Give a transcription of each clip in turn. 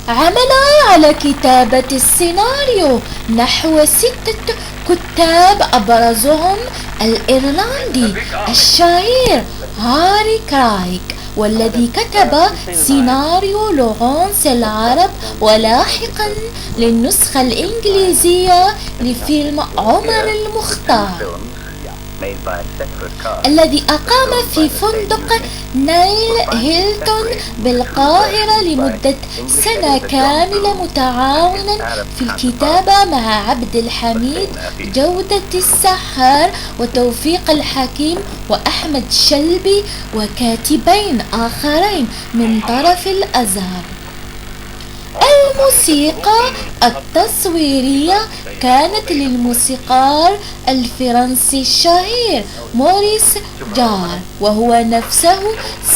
عمل على كتابة السيناريو نحو 6 كتاب أبرزهم الإيرلندي الشهير هاري كرايك، والذي كتب سيناريو لغونس العرب، ولاحقا للنسخة الإنجليزية لفيلم عمر المختار الذي أقام في فندق نايل هيلتون بالقاهرة لمدة سنة كاملة، متعاونا في الكتابة مع عبد الحميد جودة السحار وتوفيق الحكيم وأحمد شلبي وكاتبين آخرين من طرف الأزهر. الموسيقى التصويرية كانت للموسيقار الفرنسي الشهير موريس جار، وهو نفسه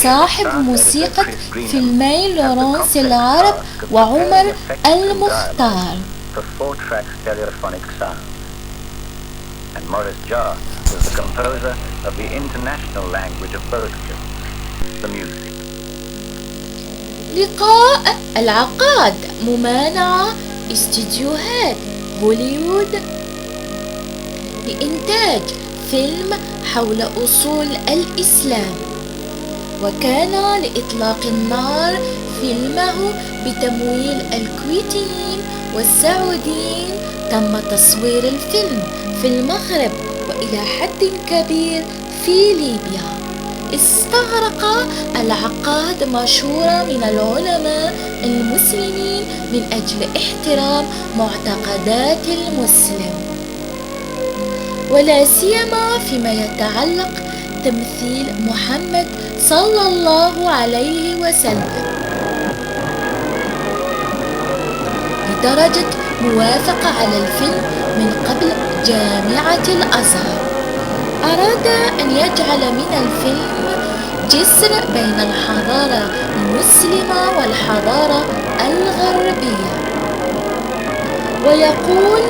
صاحب موسيقى فيلمي لورانس العرب وعمر المختار. لقاء العقاد ممانعة استديوهات هوليوود لإنتاج فيلم حول أصول الإسلام، وكان لإطلاق النار فيلمه بتمويل الكويتيين والسعوديين. تم تصوير الفيلم في المغرب وإلى حد كبير في ليبيا. استغرق العقاد مشورة من العلماء المسلمين من أجل احترام معتقدات المسلم، ولا سيما فيما يتعلق تمثيل محمد صلى الله عليه وسلم، لدرجة موافقة على الفيلم من قبل جامعة الأزهر. أراد أن يجعل من الفيلم جسر بين الحضارة المسلمة والحضارة الغربية، ويقول: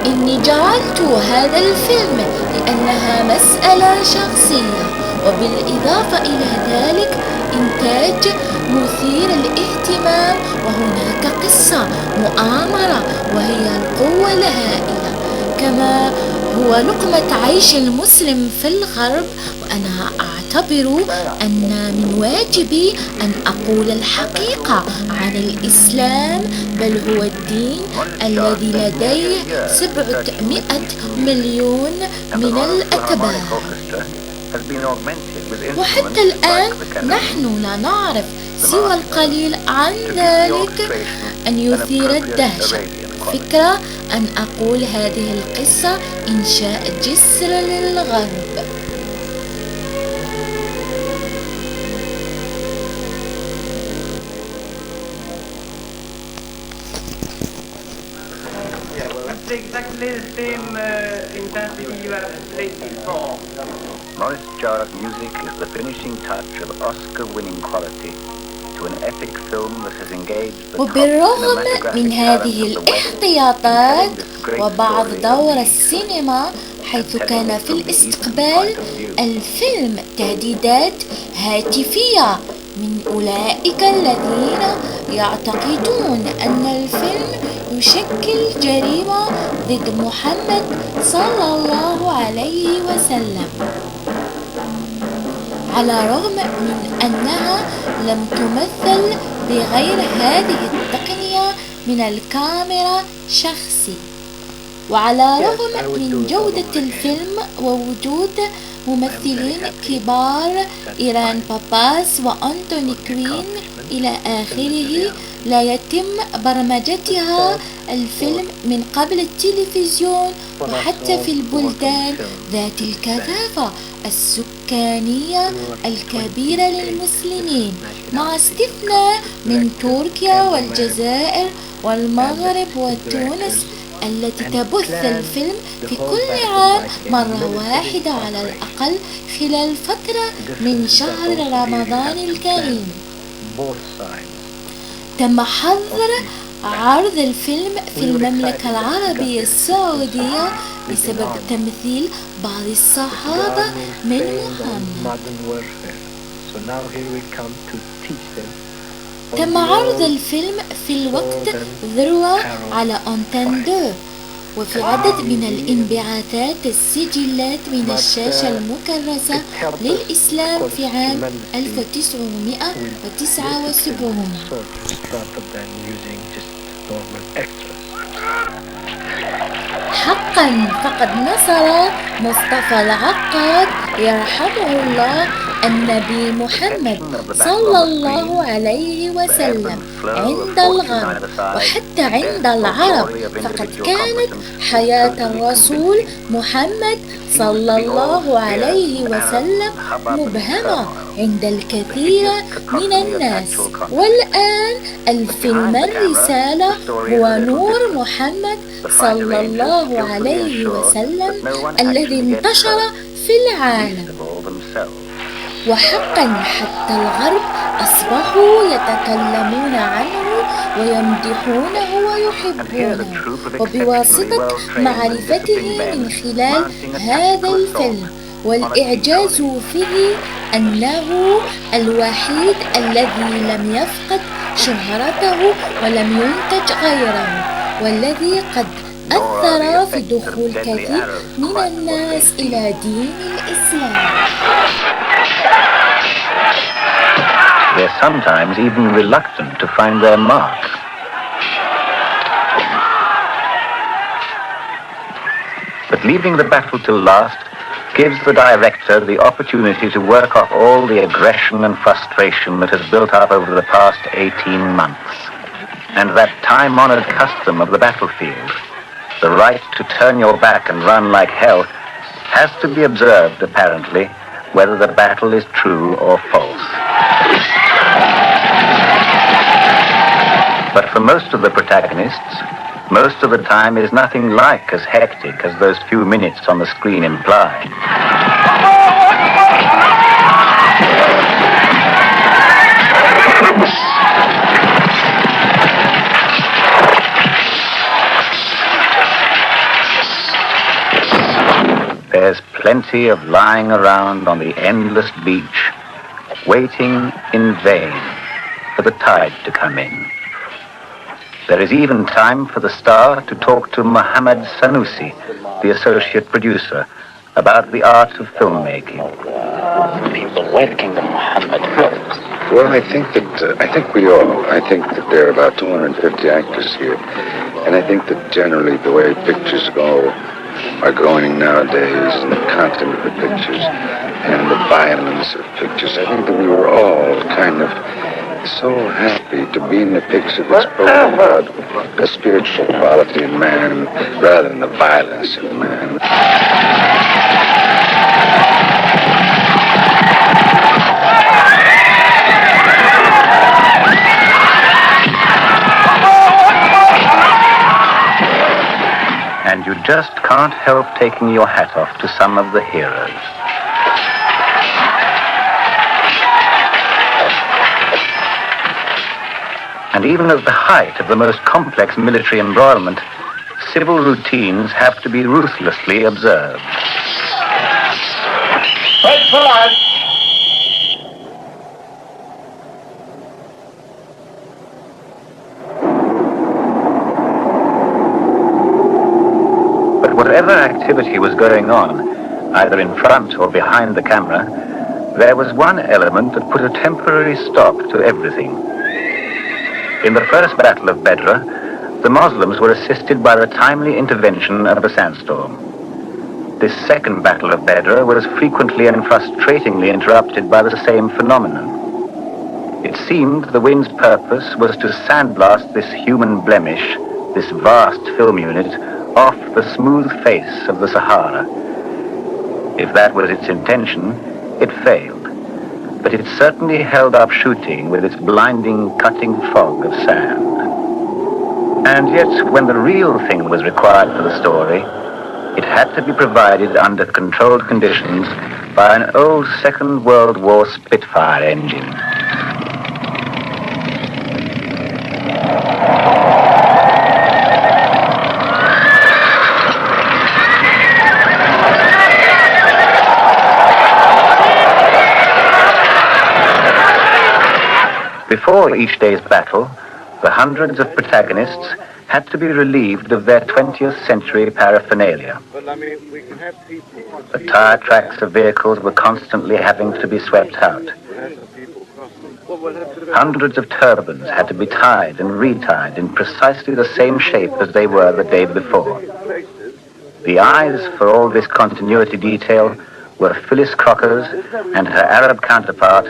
إني جعلت هذا الفيلم لأنها مسألة شخصية، وبالإضافة إلى ذلك إنتاج مثير للاهتمام، وهناك قصة مؤامرة وهي القوة الهائلة، كما هو لقمة عيش المسلم في الغرب. وأنا أعتبر أن من واجبي أن أقول الحقيقة عن الإسلام، بل هو الدين الذي لديه 700 مليون من الأتباع، وحتى الآن نحن لا نعرف سوى القليل عن ذلك. أن يثير الدهشة فكرة أن أقول هذه القصة إنشاء جسر للغرب. Maurice Jarre's music is the finishing touch of Oscar-winning quality to an epic film that has engaged the وبالرغم من هذه الاحتياطات وبعض دور السينما، حيث كان في الاستقبال الفيلم تهديدات هاتفية من أولئك الذين يعتقدون أن الفيلم يشكل جريمة ضد محمد صلى الله عليه وسلم، على الرغم من أنها لم تمثل بغير هذه التقنية من الكاميرا شخصي، وعلى الرغم من جودة الفيلم ووجود ممثلين كبار إيران باباس وأنتوني كوين إلى آخره، لا يتم برمجتها الفيلم من قبل التلفزيون وحتى في البلدان ذات الكثافة السكانية الكبيرة للمسلمين، مع استثناء من تركيا والجزائر والمغرب وتونس، التي تبث الفيلم في كل عام مرة واحدة على الأقل خلال فترة من شهر رمضان الكريم. تم حظر عرض الفيلم في المملكة العربية السعودية بسبب تمثيل بعض الصحابة من محمد. تم عرض الفيلم في الوقت ذروة على أنتن 2 وفي عدد من الانبعاثات السجلات من الشاشة المكرسة للإسلام في عام 1979. حقا فقد نصر مصطفى العقاد يرحمه الله النبي محمد صلى الله عليه وسلم عند الغرب وحتى عند العرب، فقد كانت حياة الرسول محمد صلى الله عليه وسلم مبهمة عند الكثير من الناس. والآن الفيلم الرسالة هو نور محمد صلى الله عليه وسلم الذي انتشر في العالم. وحقا حتى الغرب أصبحوا يتكلمون عنه ويمدحونه ويحبونه وبواسطة معرفته من خلال هذا الفيلم. والإعجاز فيه أنه الوحيد الذي لم يفقد شهرته ولم ينتج غيره، والذي قد أثر في دخول كثير من الناس إلى دين الإسلام. They're sometimes even reluctant to find their mark. But leaving the battle till last gives the director the opportunity to work off all the aggression and frustration that has built up over the past 18 months. And that time-honored custom of the battlefield, the right to turn your back and run like hell, has to be observed, apparently, whether the battle is true or false. But for most of the protagonists, most of the time is nothing like as hectic as those few minutes on the screen imply. There's plenty of lying around on the endless beach, waiting in vain for the tide to come in. There is even time for the star to talk to Mohammed Sanusi, the associate producer, about the art of filmmaking. People waiting to Mohammed. Well, I think that there are about 250 actors here, and I think that generally the way pictures are going nowadays, and the content of the pictures, and the violence of pictures, I think that we were all kind of so happy to be in a picture that's spoken about the spiritual quality in man rather than the violence of man. And you just can't help taking your hat off to some of the heroes. And even at the height of the most complex military embroilment, civil routines have to be ruthlessly observed. Wait for life. But whatever activity was going on, either in front or behind the camera, there was one element that put a temporary stop to everything. In the first Battle of Bedra, the Muslims were assisted by the timely intervention of a sandstorm. This second Battle of Bedra was frequently and frustratingly interrupted by the same phenomenon. It seemed the wind's purpose was to sandblast this human blemish, this vast film unit, off the smooth face of the Sahara. If that was its intention, it failed. But it certainly held up shooting with its blinding, cutting fog of sand. And yet, when the real thing was required for the story, it had to be provided under controlled conditions by an old Second World War Spitfire engine. Before each day's battle, the hundreds of protagonists had to be relieved of their 20th century paraphernalia. The tire tracks of vehicles were constantly having to be swept out. Hundreds of turbans had to be tied and retied in precisely the same shape as they were the day before. The eyes for all this continuity detail were Phyllis Crocker's and her Arab counterpart,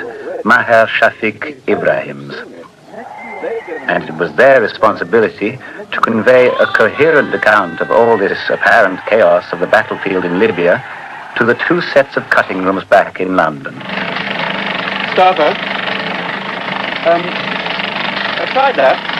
Maher Shafiq Ibrahim's. And it was their responsibility to convey a coherent account of all this apparent chaos of the battlefield in Libya to the two sets of cutting rooms back in London. Starter. Try that.